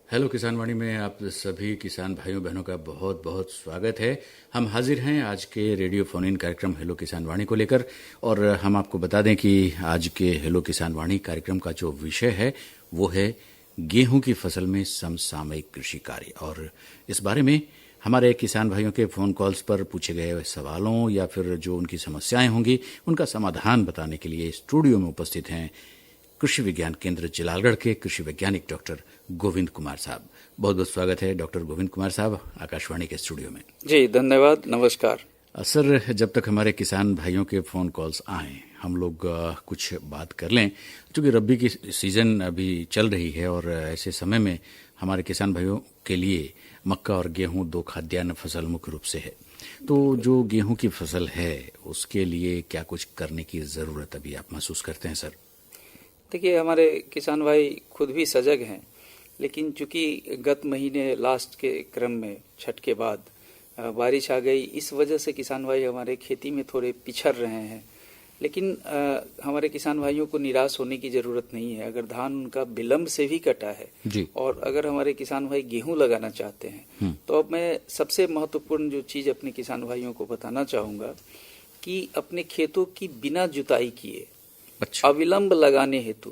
Hello किसान वाणी में आप सभी किसान भाइयों बहनों का बहुत बहुत स्वागत है। हम हाजिर हैं आज के रेडियो फोन इन कार्यक्रम हेलो किसान वाणी को लेकर, और हम आपको बता दें कि आज के हेलो किसान वाणी कार्यक्रम का जो विषय है वो है गेहूं की फसल में समसामयिक कृषि कार्य। और इस बारे में हमारे किसान भाइयों के फोन कॉल्स पर पूछे गए सवालों या फिर जो उनकी समस्याएं होंगी उनका समाधान बताने के लिए स्टूडियो में उपस्थित हैं कृषि विज्ञान केंद्र जलालगढ़ के कृषि वैज्ञानिक डॉक्टर गोविंद कुमार साहब। बहुत बहुत स्वागत है डॉक्टर गोविंद कुमार साहब आकाशवाणी के स्टूडियो में। जी धन्यवाद, नमस्कार। सर, जब तक हमारे किसान भाइयों के फोन कॉल्स आए हम लोग कुछ बात कर लें, क्योंकि रब्बी की सीजन अभी चल रही है और ऐसे समय में हमारे किसान भाइयों के लिए मक्का और गेहूं दो खाद्यान्न फसल मुख्य रूप से है। तो जो गेहूं की फसल है उसके लिए क्या कुछ करने की जरूरत अभी आप महसूस करते हैं सर? देखिए, हमारे किसान भाई खुद भी सजग हैं, लेकिन चूंकि गत महीने लास्ट के क्रम में छठ के बाद बारिश आ गई, इस वजह से किसान भाई हमारे खेती में थोड़े पिछड़ रहे हैं। लेकिन हमारे किसान भाइयों को निराश होने की जरूरत नहीं है। अगर धान उनका विलंब से भी कटा है जी। और अगर हमारे किसान भाई गेहूं लगाना चाहते हैं तो अब मैं सबसे महत्वपूर्ण जो चीज अपने किसान भाइयों को बताना चाहूंगा कि अपने खेतों की बिना जुताई किए अविलंब लगाने हेतु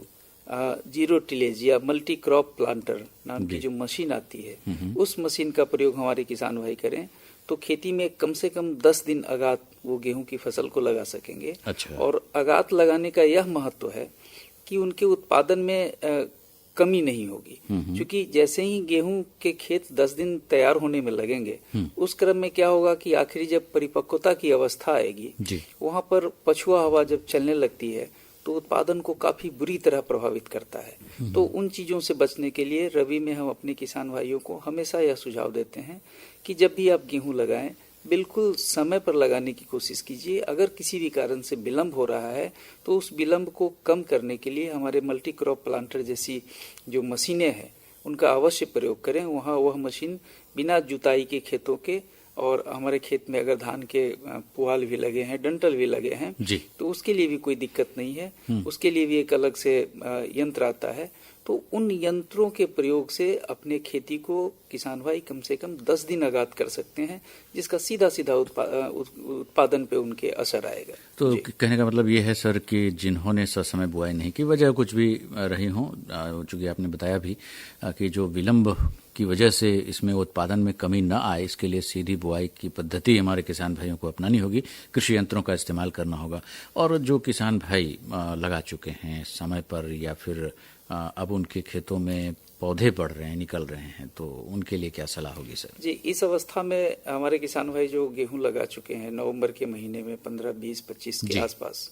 जीरो टिलेज या मल्टी क्रॉप प्लांटर नाम की जो मशीन आती है उस मशीन का प्रयोग हमारे किसान भाई करें तो खेती में कम से कम 10 दिन अगात वो गेहूं की फसल को लगा सकेंगे। अच्छा। और अगात लगाने का यह महत्व है कि उनके उत्पादन में कमी नहीं होगी, क्योंकि जैसे ही गेहूं के खेत 10 दिन तैयार होने में लगेंगे उस क्रम में क्या होगा कि आखिरी जब परिपक्वता की अवस्था आएगी वहां पर पछुआ हवा जब चलने लगती है तो उत्पादन को काफी बुरी तरह प्रभावित करता है। तो उन चीजों से बचने के लिए रबी में हम अपने किसान भाइयों को हमेशा यह सुझाव देते हैं कि जब भी आप गेहूं लगाएं बिल्कुल समय पर लगाने की कोशिश कीजिए। अगर किसी भी कारण से विलंब हो रहा है तो उस विलंब को कम करने के लिए हमारे मल्टी क्रॉप प्लांटर जैसी जो मशीनें हैं उनका अवश्य प्रयोग करें। वहाँ वह मशीन बिना जुताई के खेतों के, और हमारे खेत में अगर धान के पुआल भी लगे हैं, डंठल भी लगे हैं तो उसके लिए भी कोई दिक्कत नहीं है। उसके लिए भी एक अलग से यंत्र आता है। तो उन यंत्रों के प्रयोग से अपने खेती को किसान भाई कम से कम 10 दिन आगात कर सकते हैं, जिसका सीधा सीधा उत्पादन पे उनके असर आएगा। तो कहने का मतलब ये है सर कि जिन्होंने ससमय बुआई नहीं की, वजह कुछ भी रही हो, चूंकि आपने बताया भी कि जो विलंब की वजह से इसमें उत्पादन में कमी न आए, इसके लिए सीधी बुआई की पद्धति हमारे किसान भाइयों को अपनानी होगी, कृषि यंत्रों का इस्तेमाल करना होगा। और जो किसान भाई लगा चुके हैं समय पर या फिर अब उनके खेतों में पौधे बढ़ रहे हैं, निकल रहे हैं, तो उनके लिए क्या सलाह होगी सर? जी, इस अवस्था में हमारे किसान भाई जो गेहूं लगा चुके हैं नवंबर के महीने में 15, 20, 25 के आसपास,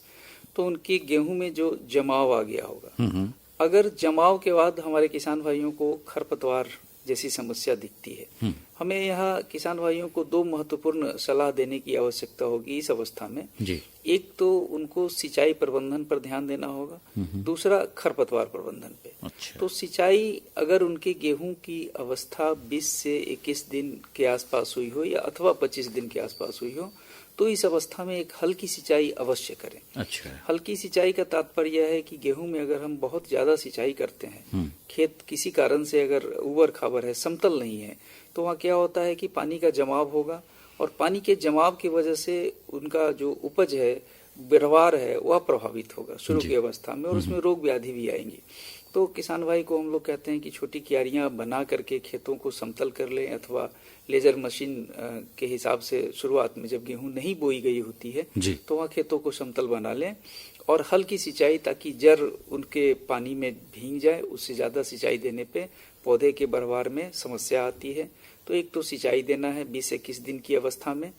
तो उनकी गेहूं में जो जमाव आ गया होगा, अगर जमाव के बाद हमारे किसान भाइयों को खरपतवार जैसी समस्या दिखती है, हमें यहाँ किसान भाइयों को दो महत्वपूर्ण सलाह देने की आवश्यकता होगी इस अवस्था में जी। एक तो उनको सिंचाई प्रबंधन पर ध्यान देना होगा, दूसरा खरपतवार प्रबंधन पे। अच्छा। तो सिंचाई अगर उनके गेहूं की अवस्था 20 से 21 दिन के आसपास हुई हो या अथवा 25 दिन के आसपास हुई हो तो इस अवस्था में एक हल्की सिंचाई अवश्य करें। अच्छा। हल्की सिंचाई का तात्पर्य यह है कि गेहूं में अगर हम बहुत ज्यादा सिंचाई करते हैं, खेत किसी कारण से अगर उबड़ खाबड़ है, समतल नहीं है, तो वहाँ क्या होता है कि पानी का जमाव होगा और पानी के जमाव की वजह से उनका जो उपज है, व्यवहार है, वह प्रभावित होगा शुरू की अवस्था में और उसमें रोग व्याधि भी आएंगी। तो किसान भाई को हम लोग कहते हैं कि छोटी क्यारियां बना करके खेतों को समतल कर लें, अथवा लेजर मशीन के हिसाब से शुरुआत में जब गेहूं नहीं बोई गई होती है तो वहाँ खेतों को समतल बना लें और हल्की सिंचाई, ताकि जड़ उनके पानी में भीग जाए। उससे ज्यादा सिंचाई देने पे पौधे के बढ़वार में समस्या आती है। तो एक तो सिंचाई देना है 20-21 दिन की अवस्था में।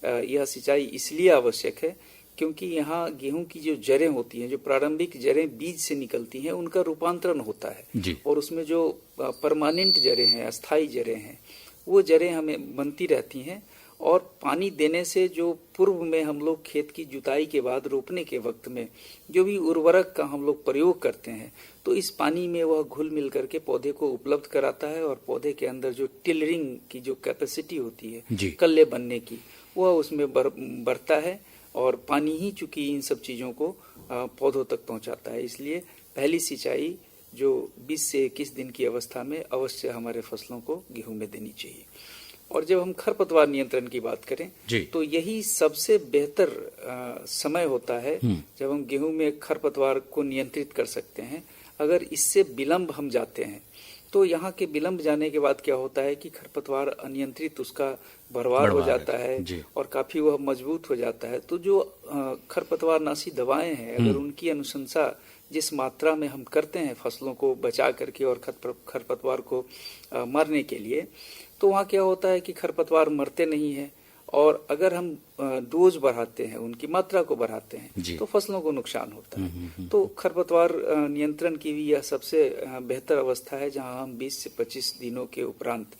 यह सिंचाई इसलिए आवश्यक है क्योंकि यहाँ गेहूं की जो जड़ें होती हैं, जो प्रारंभिक जड़ें बीज से निकलती हैं, उनका रूपांतरण होता है और उसमें जो परमानेंट जड़ें हैं, अस्थायी जड़ें हैं, वो जड़ें हमें बनती रहती हैं। और पानी देने से जो पूर्व में हम लोग खेत की जुताई के बाद रोपने के वक्त में जो भी उर्वरक का हम लोग प्रयोग करते हैं, तो इस पानी में वह घुल मिल करके पौधे को उपलब्ध कराता है और पौधे के अंदर जो टिलरिंग की जो कैपेसिटी होती है कल्ले बनने की, वह उसमें बढ़ता है और पानी ही चूंकि इन सब चीजों को पौधों तक पहुंचाता है। इसलिए पहली सिंचाई जो 20 से 21 दिन की अवस्था में अवश्य हमारे फसलों को गेहूं में देनी चाहिए। और जब हम खरपतवार नियंत्रण की बात करें तो यही सबसे बेहतर समय होता है जब हम गेहूं में खरपतवार को नियंत्रित कर सकते हैं। अगर इससे विलंब हम जाते हैं तो यहाँ के विलंब जाने के बाद क्या होता है कि खरपतवार अनियंत्रित उसका भरवार हो जाता है और काफी वह मजबूत हो जाता है। तो जो खरपतवार नाशी दवाएं हैं, अगर उनकी अनुशंसा जिस मात्रा में हम करते हैं फसलों को बचा करके और खरपतवार को मारने के लिए, तो वहाँ क्या होता है कि खरपतवार मरते नहीं है। और अगर हम डोज बढ़ाते हैं, उनकी मात्रा को बढ़ाते हैं, तो फसलों को नुकसान होता है। तो खरपतवार नियंत्रण की भी यह सबसे बेहतर अवस्था है जहां हम 20 से 25 दिनों के उपरांत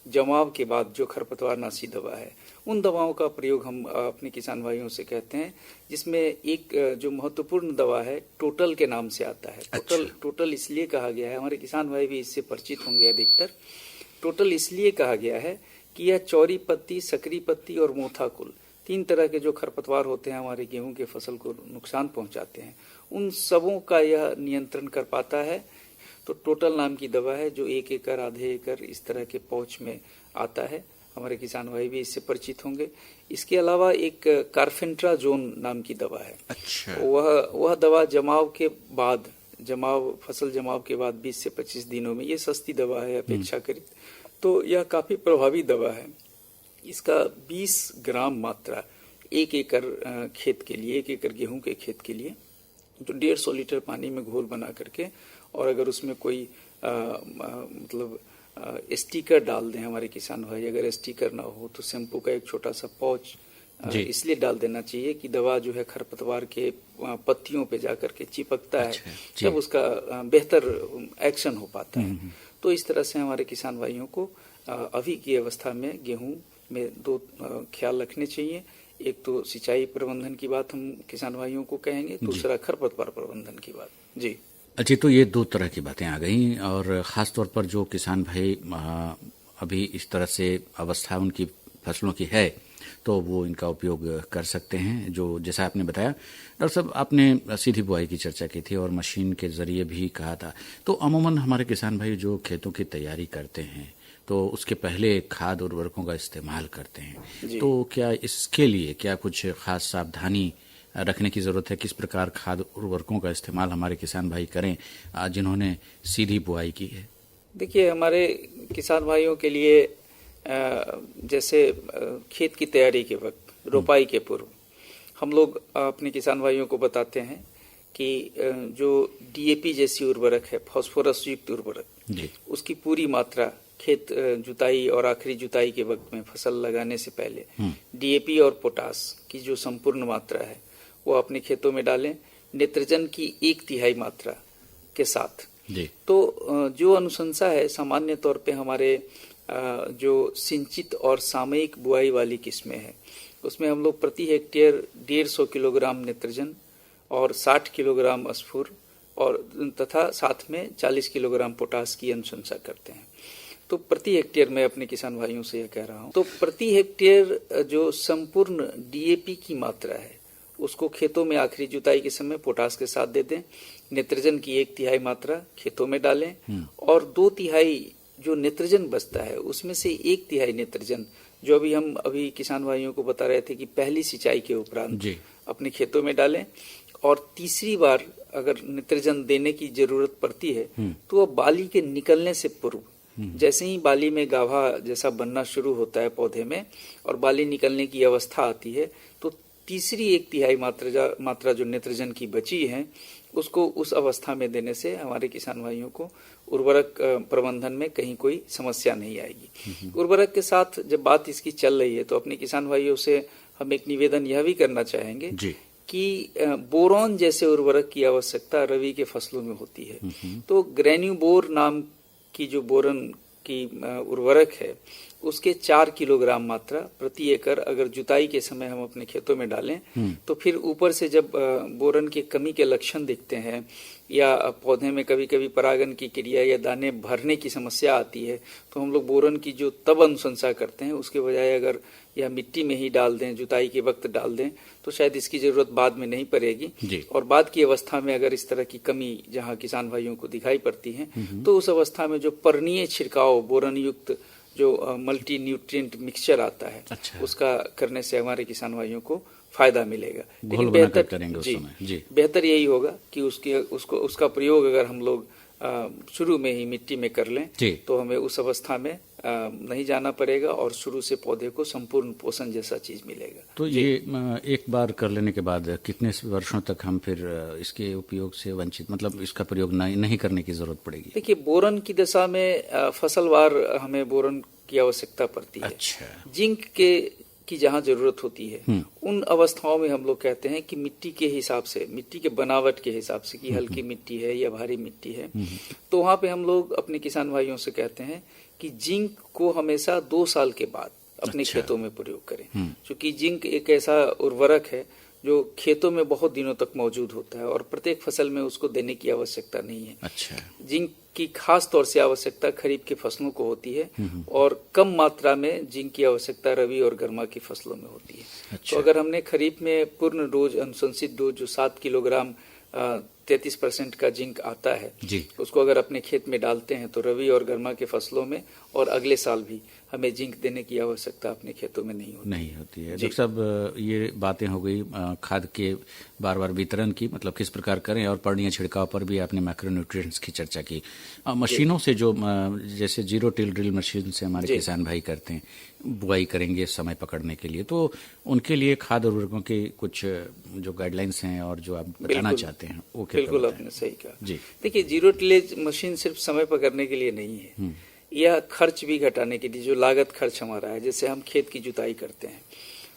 जमाव के बाद जो खरपतवार नाशी दवा है, उन दवाओं का प्रयोग हम अपने किसान भाइयों से कहते हैं, जिसमें एक जो महत्वपूर्ण दवा है टोटल के नाम से आता है। टोटल इसलिए कहा गया है, हमारे किसान भाई भी इससे परिचित होंगे अधिकतर। टोटल इसलिए कहा गया है कि यह चौरी पत्ती, सकरी पत्ती और मोथाकुल 3 तरह के जो खरपतवार होते हैं हमारे गेहूं के फसल को नुकसान पहुंचाते हैं, उन सबों का यह नियंत्रण कर पाता है। तो टोटल नाम की दवा है जो 1 एकड़, आधे एकड़ इस तरह के पौच में आता है। हमारे किसान भाई भी इससे परिचित होंगे। इसके अलावा एक कार्फेंट्राजोन नाम की दवा है। वह दवा जमाव के बाद, फसल जमाव के बाद 20 से 25 दिनों में, ये सस्ती दवा है अपेक्षाकृत, तो यह काफी प्रभावी दवा है। इसका 20 ग्राम मात्रा 1 एकड़ खेत के लिए, 1 एकड़ गेहूं के खेत के लिए, तो 150 लीटर पानी में घोल बना करके, और अगर उसमें कोई मतलब स्टिकर डाल दें हमारे किसान भाई, अगर स्टिकर ना हो तो शैम्पू का एक छोटा सा पाउच इसलिए डाल देना चाहिए कि दवा जो है खरपतवार के पत्तियों पे जाकर के चिपकता है, तब उसका बेहतर एक्शन हो पाता है। तो इस तरह से हमारे किसान भाइयों को अभी की अवस्था में गेहूं में 2 ख्याल रखने चाहिए। एक तो सिंचाई प्रबंधन की बात हम किसान भाइयों को कहेंगे, दूसरा खरपतवार प्रबंधन की बात। जी अच्छा, तो ये 2 तरह की बातें आ गई, और खास तौर पर जो किसान भाई अभी इस तरह से अवस्था उनकी फसलों की है, तो वो इनका उपयोग कर सकते हैं। जो जैसा आपने बताया डॉक्टर साहब, आपने सीधी बुआई की चर्चा की थी और मशीन के जरिए भी कहा था। तो अमूमन हमारे किसान भाई जो खेतों की तैयारी करते हैं तो उसके पहले खाद उर्वरकों का इस्तेमाल करते हैं, तो क्या इसके लिए क्या कुछ खास सावधानी रखने की जरूरत है? किस प्रकार खाद उर्वरकों का इस्तेमाल हमारे किसान भाई करें जिन्होंने सीधी बुआई की है? देखिए, हमारे किसान भाइयों के लिए जैसे खेत की तैयारी के वक्त, रोपाई के पूर्व, हम लोग अपने किसान भाइयों को बताते हैं कि जो डीएपी जैसी उर्वरक है, फास्फोरस युक्त उर्वरक, उसकी पूरी मात्रा खेत जुताई और आखिरी जुताई के वक्त में फसल लगाने से पहले डीएपी और पोटास की जो संपूर्ण मात्रा है वो अपने खेतों में डालें, नेत्रजन की 1/3 मात्रा के साथ। तो जो अनुशंसा है सामान्य तौर पे हमारे जो सिंचित और सामयिक बुआई वाली किस्में हैं, उसमें हम लोग प्रति हेक्टेयर 150 किलोग्राम नेत्रजन और 60 किलोग्राम स्फुर और तथा साथ में 40 किलोग्राम पोटास की अनुशंसा करते हैं। तो प्रति हेक्टेयर मैं अपने किसान भाइयों से यह कह रहा हूं, तो प्रति हेक्टेयर जो संपूर्ण डीएपी की मात्रा है उसको खेतों में आखिरी जुताई के समय पोटास के साथ दे दें, नेत्रजन की 1/3 मात्रा खेतों में डालें, और 2/3 जो नेत्रजन बचता है उसमें से 1/3 नेत्रजन जो अभी किसान भाइयों को बता रहे थे कि पहली सिंचाई के उपरांत अपने खेतों में डालें, और तीसरी बार अगर नेत्रजन देने की जरूरत पड़ती है तो वह बाली के निकलने से पूर्व, जैसे ही बाली में गाभा जैसा बनना शुरू होता है पौधे में और बाली निकलने की अवस्था आती है, तो तीसरी 1/3 मात्रा जो नेत्रजन की बची है उसको उस अवस्था में देने से हमारे किसान भाइयों को उर्वरक प्रबंधन में कहीं कोई समस्या नहीं आएगी। उर्वरक के साथ जब बात इसकी चल रही है तो अपने किसान भाइयों से हम एक निवेदन यह भी करना चाहेंगे कि बोरॉन जैसे उर्वरक की आवश्यकता रबी के फसलों में होती है। तो ग्रेन्यूबोर नाम की जो बोरन की उर्वरक है उसके 4 किलोग्राम मात्रा प्रति एकड़ अगर जुताई के समय हम अपने खेतों में डालें तो फिर ऊपर से जब बोरन की कमी के लक्षण दिखते हैं या पौधे में कभी कभी परागण की क्रिया या दाने भरने की समस्या आती है तो हम लोग बोरन की जो तब अनुशंसा करते हैं उसके बजाय अगर या मिट्टी में ही डाल दें, जुताई के वक्त डाल दें तो शायद इसकी जरूरत बाद में नहीं पड़ेगी। और बाद की अवस्था में अगर इस तरह की कमी जहां किसान भाइयों को दिखाई पड़ती है तो उस अवस्था में जो पर्णीय छिड़काव बोरन युक्त जो मल्टी न्यूट्रिएंट मिक्सचर आता है उसका करने से हमारे किसान भाइयों को फायदा मिलेगा। लेकिन बेहतर करेंगे जी बेहतर यही होगा कि उसका प्रयोग अगर हम लोग शुरू में ही मिट्टी में कर लें तो हमें उस अवस्था में नहीं जाना पड़ेगा और शुरू से पौधे को संपूर्ण पोषण जैसा चीज मिलेगा। तो ये एक बार कर लेने के बाद कितने वर्षों तक हम फिर इसके उपयोग से वंचित, मतलब इसका प्रयोग नहीं करने की जरूरत पड़ेगी? देखिए, बोरन की दशा में फसलवार हमें बोरन की आवश्यकता पड़ती है। जिंक की जहाँ जरूरत होती है उन अवस्थाओं में हम लोग कहते हैं कि मिट्टी के हिसाब से, मिट्टी के बनावट के हिसाब से कि हल्की मिट्टी है या भारी मिट्टी है, तो वहाँ पे हम लोग अपने किसान भाइयों से कहते हैं कि जिंक को हमेशा 2 साल के बाद अपने खेतों में प्रयोग करें, क्योंकि जिंक एक ऐसा उर्वरक है जो खेतों में बहुत दिनों तक मौजूद होता है और प्रत्येक फसल में उसको देने की आवश्यकता नहीं है। जिंक की खास तौर से आवश्यकता खरीफ की फसलों को होती है और कम मात्रा में जिंक की आवश्यकता रबी और गर्मा की फसलों में होती है। तो अगर हमने खरीफ में पूर्ण डोज, अनुशंसित डोज जो 7 किलोग्राम 33% का जिंक आता है उसको अगर अपने खेत में डालते हैं तो रबी और गर्मा के फसलों में और अगले साल भी हमें जिंक देने की आवश्यकता अपने खेतों में नहीं होती है। डॉक्टर साहब, ये बातें हो गई खाद के बार बार वितरण की, मतलब किस प्रकार करें, और पर्णीय छिड़काव पर भी आपने मैक्रोन्यूट्रिएंट्स की चर्चा की। मशीनों से जो जैसे जीरो टिल ड्रिल मशीन से हमारे किसान भाई करते हैं, बुआई करेंगे समय पकड़ने के लिए, तो उनके लिए खाद उर्वरकों के कुछ जो गाइडलाइंस हैं और जो आप बताना चाहते हैं वो क्या? बिल्कुल, आपने सही कहा जी। देखिए, जीरो टिलेज मशीन सिर्फ समय पकड़ने के लिए नहीं है, यह खर्च भी घटाने के लिए, जो लागत खर्च हमारा है, जैसे हम खेत की जुताई करते हैं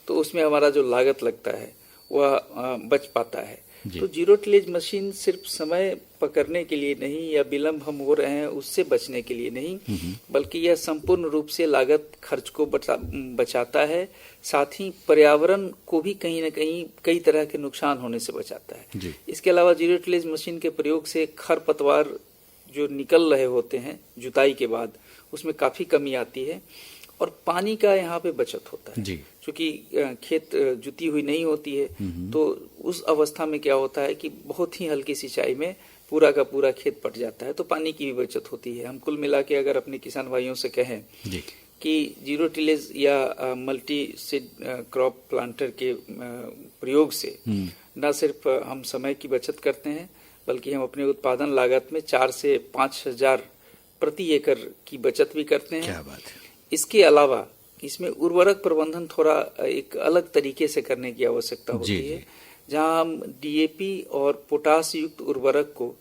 तो उसमें हमारा जो लागत लगता है वह बच पाता है। तो जीरो टिलेज मशीन सिर्फ समय पकड़ने के लिए नहीं या विलम्ब हम हो रहे हैं उससे बचने के लिए नहीं, बल्कि यह संपूर्ण रूप से लागत खर्च को बचाता है, साथ ही पर्यावरण को भी कहीं न कहीं कई तरह के नुकसान होने से बचाता है। इसके अलावा जीरो टिलेज मशीन के प्रयोग से खरपतवार जो निकल रहे होते हैं जुताई के बाद उसमें काफी कमी आती है और पानी का यहाँ पे बचत होता है, क्योंकि खेत जुती हुई नहीं होती है तो उस अवस्था में क्या होता है कि बहुत ही हल्की सिंचाई में पूरा का पूरा खेत पट जाता है, तो पानी की भी बचत होती है। हम कुल मिला के अगर अपने किसान भाइयों से कहें कि जीरो टिलेज या मल्टी सीड क्रॉप प्लांटर के प्रयोग से न सिर्फ हम समय की बचत करते हैं बल्कि हम अपने उत्पादन लागत में 4 से 5 हजार प्रति एकड़ की बचत भी करते हैं। क्या बात है। इसके अलावा इसमें उर्वरक प्रबंधन थोड़ा एक अलग तरीके से करने की आवश्यकता होती है, जहां हम डीएपी और पोटास युक्त उर्वरक को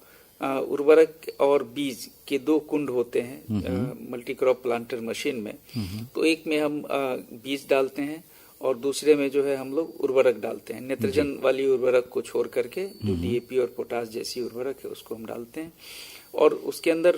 उर्वरक और बीज के 2 कुंड होते हैं मल्टी क्रॉप प्लांटर मशीन में, तो एक में हम बीज डालते हैं और दूसरे में जो है हम लोग उर्वरक डालते हैं। नेत्रजन वाली उर्वरक को छोड़ करके जो डीएपी और पोटास जैसी उर्वरक है उसको हम डालते हैं और उसके अंदर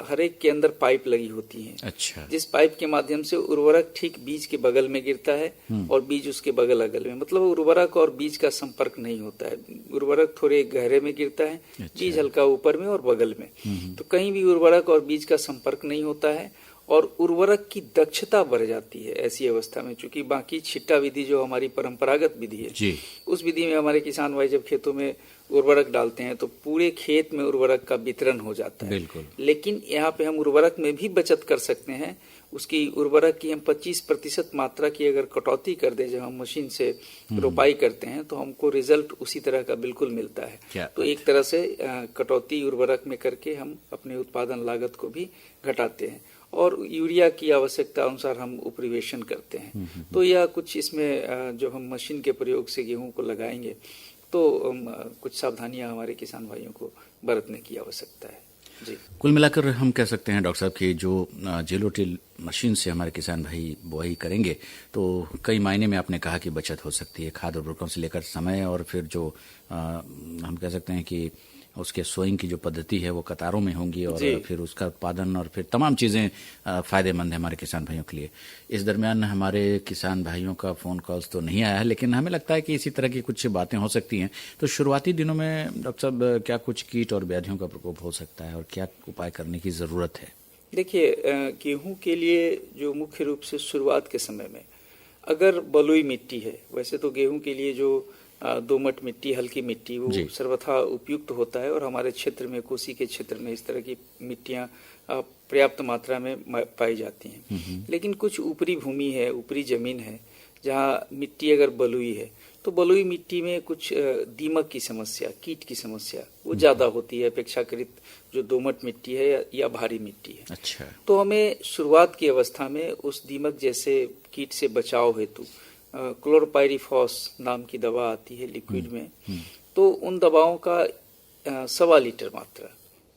हर एक के अंदर पाइप लगी होती है। जिस पाइप के माध्यम से उर्वरक ठीक बीज के बगल में गिरता है और बीज उसके बगल अगल में, मतलब उर्वरक और बीज का संपर्क नहीं होता है। उर्वरक थोड़े गहरे में गिरता है, बीज हल्का ऊपर में और बगल में, तो कहीं भी उर्वरक और बीज का संपर्क नहीं होता है और उर्वरक की दक्षता बढ़ जाती है ऐसी अवस्था में। चूंकि बाकी छिट्टा विधि जो हमारी परंपरागत विधि है उस विधि में हमारे किसान भाई जब खेतों में उर्वरक डालते हैं तो पूरे खेत में उर्वरक का वितरण हो जाता है। लेकिन यहाँ पे हम उर्वरक में भी बचत कर सकते हैं। उसकी उर्वरक की हम 25% मात्रा की अगर कटौती कर दें जब हम मशीन से रोपाई करते हैं तो हमको रिजल्ट उसी तरह का बिल्कुल मिलता है। तो एक तरह से कटौती उर्वरक में करके हम अपने उत्पादन लागत को भी घटाते हैं और यूरिया की आवश्यकता अनुसार हम उपरिवेशन करते हैं। तो यह कुछ इसमें जो हम मशीन के प्रयोग से गेहूं को लगाएंगे तो कुछ सावधानियां हमारे किसान भाइयों को बरतने की आवश्यकता है। जी, कुल मिलाकर हम कह सकते हैं डॉक्टर साहब कि जो जीरो टिल मशीन से हमारे किसान भाई बुआई करेंगे तो कई मायने में आपने कहा कि बचत हो सकती है, खाद उर्वरकों से लेकर समय और फिर जो हम कह सकते हैं कि उसके सोइंग की जो पद्धति है वो कतारों में होंगी और फिर उसका उत्पादन और फिर तमाम चीज़ें फ़ायदेमंद है हमारे किसान भाइयों के लिए। इस दरमियान हमारे किसान भाइयों का फ़ोन कॉल्स तो नहीं आया है, लेकिन हमें लगता है कि इसी तरह की कुछ बातें हो सकती हैं। तो शुरुआती दिनों में डॉक्टर साहब क्या कुछ कीट और व्याधियों का प्रकोप हो सकता है और क्या उपाय करने की ज़रूरत है? देखिए, गेहूं के लिए जो मुख्य रूप से शुरुआत के समय में अगर बलुई मिट्टी है, वैसे तो गेहूं के लिए जो दोमट मिट्टी, हल्की मिट्टी, वो सर्वथा उपयुक्त होता है और हमारे क्षेत्र में, कोसी के क्षेत्र में इस तरह की मिट्टियां पर्याप्त मात्रा में पाई जाती हैं। लेकिन कुछ ऊपरी भूमि है, ऊपरी जमीन है, जहाँ मिट्टी अगर बलुई है तो बलुई मिट्टी में कुछ दीमक की समस्या, कीट की समस्या वो ज्यादा होती है अपेक्षाकृत जो दोमट मिट्टी है या भारी मिट्टी है। अच्छा। तो हमें शुरुआत की अवस्था में उस दीमक जैसे कीट से बचाव हेतु क्लोरोपाइरीफॉस नाम की दवा आती है लिक्विड में, तो उन दवाओं का 1.25 लीटर मात्रा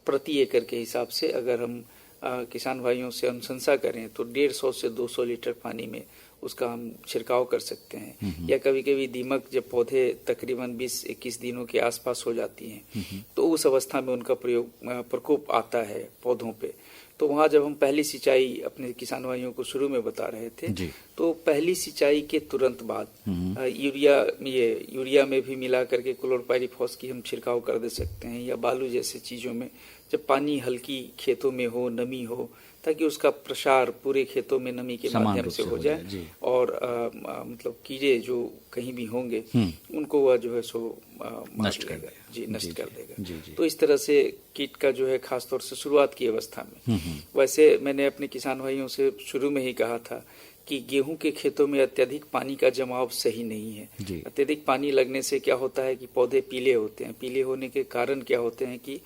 प्रति एकड़ के हिसाब से अगर हम किसान भाइयों से अनुशंसा करें तो 150 से 200 लीटर पानी में उसका हम छिड़काव कर सकते हैं। या कभी कभी दीमक जब पौधे तकरीबन 20-21 दिनों के आसपास हो जाती हैं तो उस अवस्था में उनका प्रकोप आता है पौधों पे, तो वहाँ जब हम पहली सिंचाई अपने किसान भाइयों को शुरू में बता रहे थे तो पहली सिंचाई के तुरंत बाद यूरिया में भी मिला करके क्लोरोपाइरीफॉस की हम छिड़काव कर दे सकते हैं, या बालू जैसे चीजों में जब पानी हल्की खेतों में हो, नमी हो, ताकि उसका प्रसार पूरे खेतों में नमी के माध्यम से हो जाए और मतलब कीड़े जो कहीं भी होंगे उनको वह जो है सो नष्ट कर देगा। तो इस तरह से कीट का जो है खासतौर से शुरुआत की अवस्था में, वैसे मैंने अपने किसान भाइयों से शुरू में ही कहा था कि गेहूं के खेतों में अत्यधिक पानी का जमाव सही नहीं है। अत्यधिक पानी लगने से क्या होता है कि पौधे पीले होते हैं। पीले होने के कारण क्या होते हैं कि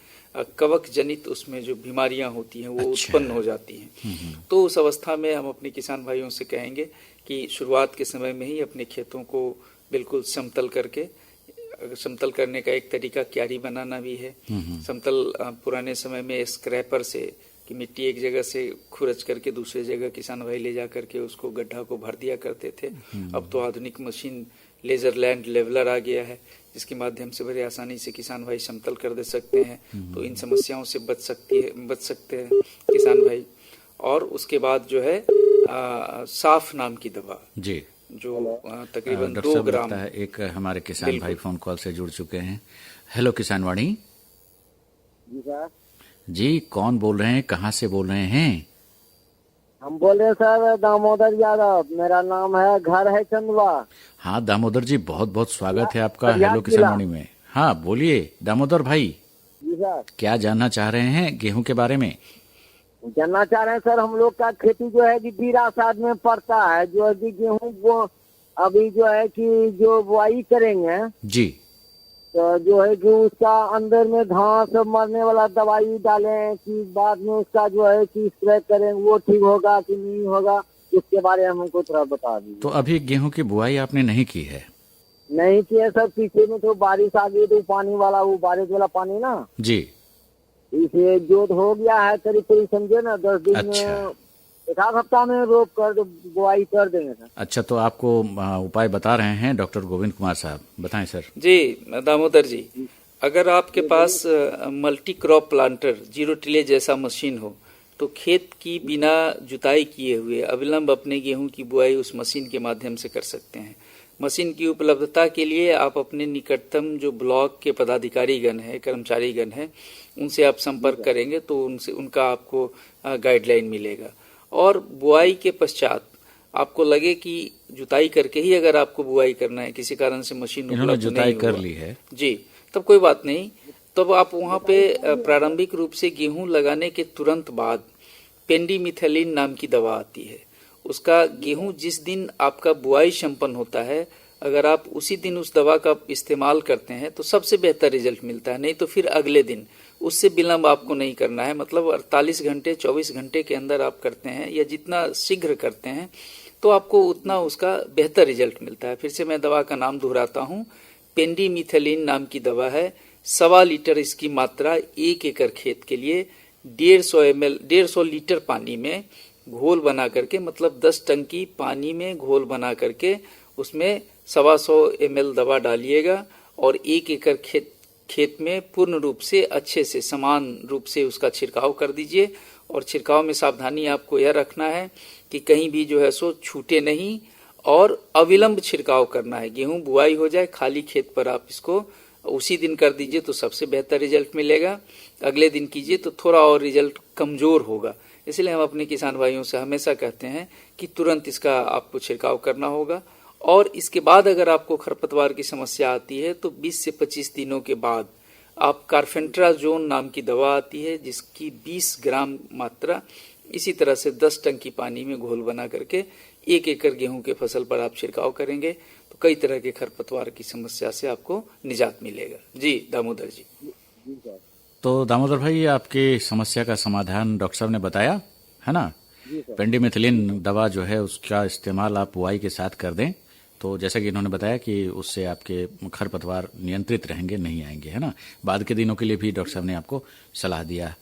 कवक जनित उसमें जो बीमारियां होती हैं वो उत्पन्न हो जाती हैं। तो उस अवस्था में हम अपने किसान भाइयों से कहेंगे कि शुरुआत के समय में ही अपने खेतों को बिल्कुल समतल करके, समतल करने का एक तरीका क्यारी बनाना भी है। समतल पुराने समय में स्क्रैपर से कि मिट्टी एक जगह से खुरच करके दूसरे जगह किसान भाई ले जा करके उसको गड्ढा को भर दिया करते थे। अब तो आधुनिक मशीन लेजर लैंड लेवलर आ गया है जिसके माध्यम से बड़े आसानी से किसान भाई समतल कर दे सकते हैं। तो इन समस्याओं से बच सकते हैं किसान भाई। और उसके बाद जो है साफ नाम की दवा जी, जो तकरीबन 2 ग्राम है। एक हमारे किसान भाई फोन कॉल से जुड़ चुके हैं। हेलो किसान वाणी जी, कौन बोल रहे हैं, कहाँ से बोल रहे हैं? हम बोल रहे सर दामोदर यादव, मेरा नाम है, घर है चंदवा। हाँ दामोदर जी, बहुत बहुत स्वागत है आपका हेलो किसान वाणी में। हाँ बोलिए दामोदर भाई। जी सर, क्या जानना चाह रहे हैं गेहूं के बारे में? जानना चाह रहे हैं सर, हम लोग का खेती जो है कि बीरा साद में पड़ता है, जो है कि गेहूं वो अभी जो है कि जो बुआई करेंगे जी, तो जो है कि उसका अंदर में घास मरने वाला दवाई डालें कि बाद में उसका जो है कि स्प्रे करें, वो ठीक होगा कि नहीं होगा, इसके बारे में हमको थोड़ा बता दीजिए। तो अभी गेहूं की बुआई आपने नहीं की है? नहीं की है सर, पीछे में तो बारिश आ गई तो पानी वाला, वो बारिश वाला पानी ना जी, इसे जो हो गया है करीब समझे ना 10 दिन में, 1 हफ्ता में रोप कर बुआई कर देंगे सर। अच्छा, तो आपको उपाय बता रहे हैं डॉक्टर गोविंद कुमार साहब, बताएं सर। जी दामोदर जी, अगर आपके पास मल्टी क्रॉप प्लांटर 0 टिलेज जैसा मशीन हो तो खेत की बिना जुताई किए हुए अविलंब अपने गेहूं की बुआई उस मशीन के माध्यम से कर सकते हैं। मशीन की उपलब्धता के लिए आप अपने निकटतम जो ब्लॉक के पदाधिकारीगण है, कर्मचारीगण है, उनसे आप संपर्क करेंगे तो उनका आपको गाइडलाइन मिलेगा। और बुआई के पश्चात आपको लगे कि जुताई करके ही अगर आपको बुआई करना है, किसी कारण से मशीन उपलब्ध जुताई कर ली है जी, तब कोई बात नहीं। तब आप वहाँ पे प्रारंभिक रूप से गेहूं लगाने के तुरंत बाद पेंडिमिथेलिन नाम की दवा आती है। उसका गेहूं जिस दिन आपका बुआई संपन्न होता है, अगर आप उसी दिन उस दवा का इस्तेमाल करते हैं तो सबसे बेहतर रिजल्ट मिलता है। नहीं तो फिर अगले दिन, उससे विलंब आपको नहीं करना है। मतलब 48 घंटे 24 घंटे के अंदर आप करते हैं या जितना शीघ्र करते हैं तो आपको उतना उसका बेहतर रिजल्ट मिलता है। फिर से मैं दवा का नाम दोहराता हूँ, पेंडिमिथेलिन नाम की दवा है। 1.25 लीटर इसकी मात्रा 1 एकड़ खेत के लिए 150 लीटर पानी में घोल बना करके, मतलब 10 टंकी पानी में घोल बना करके उसमें 125 ml दवा डालिएगा और 1 एकड़ खेत खेत में पूर्ण रूप से अच्छे से समान रूप से उसका छिड़काव कर दीजिए। और छिड़काव में सावधानी आपको यह रखना है कि कहीं भी जो है सो छूटे नहीं और अविलंब छिड़काव करना है। गेहूं बुआई हो जाए खाली खेत पर आप इसको उसी दिन कर दीजिए तो सबसे बेहतर रिजल्ट मिलेगा। अगले दिन कीजिए तो थोड़ा और रिजल्ट कमजोर होगा। इसलिए हम अपने किसान भाइयों से हमेशा कहते हैं कि तुरंत इसका आपको छिड़काव करना होगा। और इसके बाद अगर आपको खरपतवार की समस्या आती है तो 20 से 25 दिनों के बाद आप कार्फेंट्राजोन नाम की दवा आती है जिसकी 20 ग्राम मात्रा इसी तरह से 10 टंकी पानी में घोल बना करके 1 एकड़ गेहूं के फसल पर आप छिड़काव करेंगे तो कई तरह के खरपतवार की समस्या से आपको निजात मिलेगा। जी दामोदर जी। तो दामोदर भाई, आपकी समस्या का समाधान डॉक्टर साहब ने बताया है ना। पेंडिमेथिलिन दवा जो है उसका इस्तेमाल आप बुआई के साथ कर दें तो जैसा कि इन्होंने बताया कि उससे आपके खरपतवार नियंत्रित रहेंगे, नहीं आएंगे, है ना। बाद के दिनों के लिए भी डॉक्टर साहब ने आपको सलाह दिया।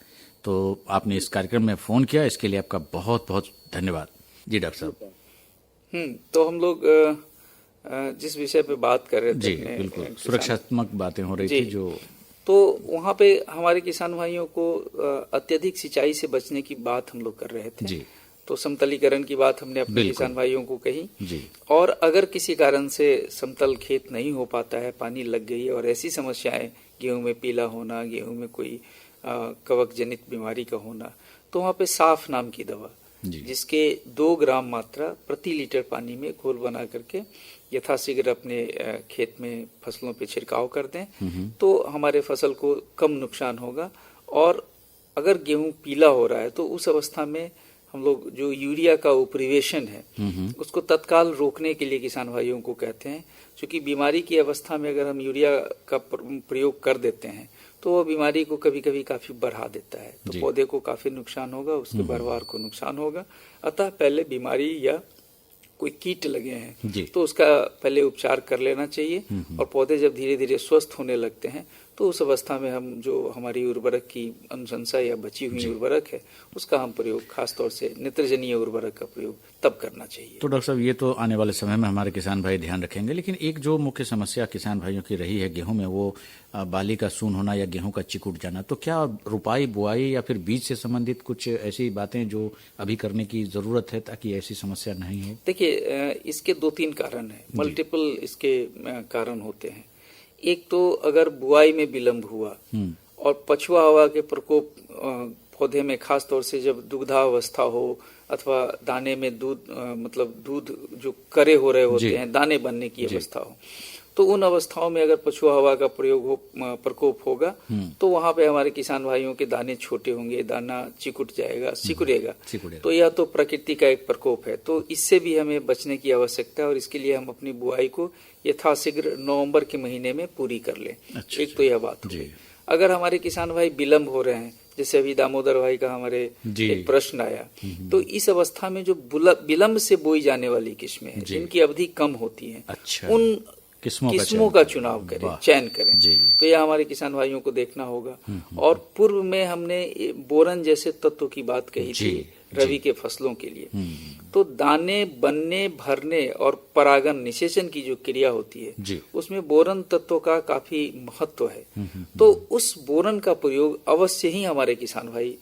तो आपने इस कार्यक्रम में फोन किया, इसके लिए आपका बहुत बहुत धन्यवाद। जी डॉक्टर साहब। तो हम लोग जिस विषय पे बात कर रहे थे, जी बिल्कुल सुरक्षात्मक बातें हो रही थी जो, तो वहाँ पे हमारे किसान भाइयों को अत्यधिक सिंचाई से बचने की बात हम लोग कर रहे थे। जी। तो समतलीकरण की बात हमने अपने किसान भाइयों को कही जी। और अगर किसी कारण से समतल खेत नहीं हो पाता है, पानी लग गई और ऐसी समस्याएं, गेहूं में पीला होना, गेहूं में कोई कवक जनित बीमारी का होना, तो वहाँ पे साफ नाम की दवा जिसके 2 ग्राम मात्रा प्रति लीटर पानी में घोल बना करके यथाशीघ्र अपने खेत में फसलों पे छिड़काव कर दें तो हमारे फसल को कम नुकसान होगा। और अगर गेहूं पीला हो रहा है तो उस अवस्था में हम लोग जो यूरिया का उपरिवेशन है उसको तत्काल रोकने के लिए किसान भाइयों को कहते हैं, क्योंकि बीमारी की अवस्था में अगर हम यूरिया का प्रयोग कर देते हैं तो वह बीमारी को कभी कभी काफी बढ़ा देता है, तो पौधे को काफी नुकसान होगा, उसके भरवार को नुकसान होगा। अतः पहले बीमारी या कोई कीट लगे हैं तो उसका पहले उपचार कर लेना चाहिए। और पौधे जब धीरे धीरे स्वस्थ होने लगते हैं तो उस अवस्था में हम जो हमारी उर्वरक की अनुशंसा या बची हुई उर्वरक है उसका हम प्रयोग, खासतौर से नेत्रजनीय उर्वरक का प्रयोग तब करना चाहिए। तो डॉक्टर साहब, ये तो आने वाले समय में हमारे किसान भाई ध्यान रखेंगे, लेकिन एक जो मुख्य समस्या किसान भाइयों की रही है गेहूं में, वो बाली का सून होना या गेहूं का चिकुट जाना, तो क्या रुपाई, बुआई या फिर बीज से संबंधित कुछ ऐसी बातें जो अभी करने की जरूरत है ताकि ऐसी समस्या नहीं हो? देखिए, इसके 2-3 कारण है, मल्टीपल इसके कारण होते हैं। एक तो अगर बुआई में विलंब हुआ और पछुआ हवा के प्रकोप पौधे में, खास तौर से जब दुग्धावस्था हो अथवा दाने में दूध मतलब दूध जो करे हो रहे होते हैं, दाने बनने की अवस्था हो, तो उन अवस्थाओं में अगर पछुआ हवा का प्रकोप होगा तो वहां पे हमारे किसान भाइयों के दाने छोटे होंगे, दाना चिकुट जाएगा, सिकुड़ेगा। तो यह तो प्रकृति का एक प्रकोप है, तो इससे भी हमें बचने की आवश्यकता है और इसके लिए हम अपनी बुआई को यथाशीघ्र नवंबर के महीने में पूरी कर लें। एक तो यह बात होगी। अगर हमारे किसान भाई विलंब हो रहे हैं, जैसे अभी दामोदर भाई का हमारे एक प्रश्न आया, तो इस अवस्था में जो विलंब से बोई जाने वाली किस्में हैं जिनकी अवधि कम होती है, उन किस्मों का चुनाव करें, चयन करें। तो यह हमारे किसान भाइयों को देखना होगा। और पूर्व में हमने बोरन जैसे तत्वों की बात कही थी रबी के फसलों के लिए, तो दाने बनने, भरने और परागन निषेचन की जो क्रिया होती है उसमें बोरन तत्वों का काफी महत्व है। तो उस बोरन का प्रयोग अवश्य ही हमारे किसान भाई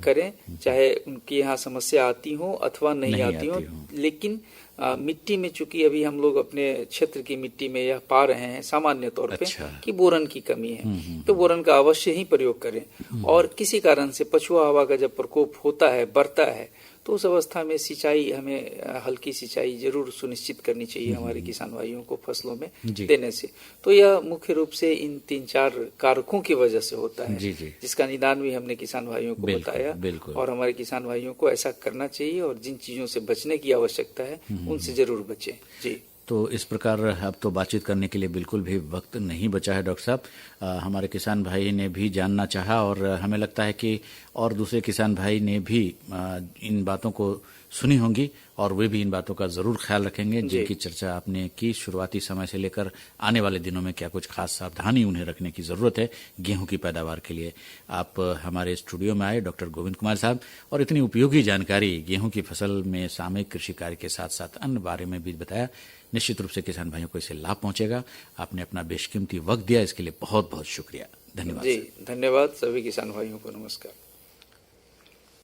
करें, चाहे उनके यहाँ समस्या आती हो अथवा नहीं आती हो। लेकिन मिट्टी में चूंकि अभी हम लोग अपने क्षेत्र की मिट्टी में यह पा रहे हैं सामान्य तौर पे कि बोरन की कमी है, तो बोरन का अवश्य ही प्रयोग करें। और किसी कारण से पछुआ हवा का जब प्रकोप होता है, बढ़ता है, तो उस अवस्था में सिंचाई, हमें हल्की सिंचाई जरूर सुनिश्चित करनी चाहिए हमारे किसान भाइयों को फसलों में देने से। तो यह मुख्य रूप से इन 3-4 कारकों की वजह से होता है, जिसका निदान भी हमने किसान भाइयों को बताया। और हमारे किसान भाइयों को ऐसा करना चाहिए और जिन चीजों से बचने की आवश्यकता है उनसे जरूर बचें। जी। तो इस प्रकार अब तो बातचीत करने के लिए बिल्कुल भी वक्त नहीं बचा है डॉक्टर साहब। हमारे किसान भाई ने भी जानना चाहा और हमें लगता है कि और दूसरे किसान भाई ने भी इन बातों को सुनी होंगी और वे भी इन बातों का जरूर ख्याल रखेंगे जिनकी चर्चा आपने की। शुरुआती समय से लेकर आने वाले दिनों में क्या कुछ खास सावधानी उन्हें रखने की जरूरत है गेहूं की पैदावार के लिए। आप हमारे स्टूडियो में आए डॉक्टर गोविंद कुमार साहब और इतनी उपयोगी जानकारी गेहूं की फसल में सामयिक कृषि कार्य के साथ साथ अन्य बारे में भी बताया। निश्चित रूप से किसान भाइयों को इससे लाभ पहुंचेगा। आपने अपना बेशकीमती वक्त दिया, इसके लिए बहुत बहुत शुक्रिया, धन्यवाद। जी धन्यवाद। सभी किसान भाइयों को नमस्कार।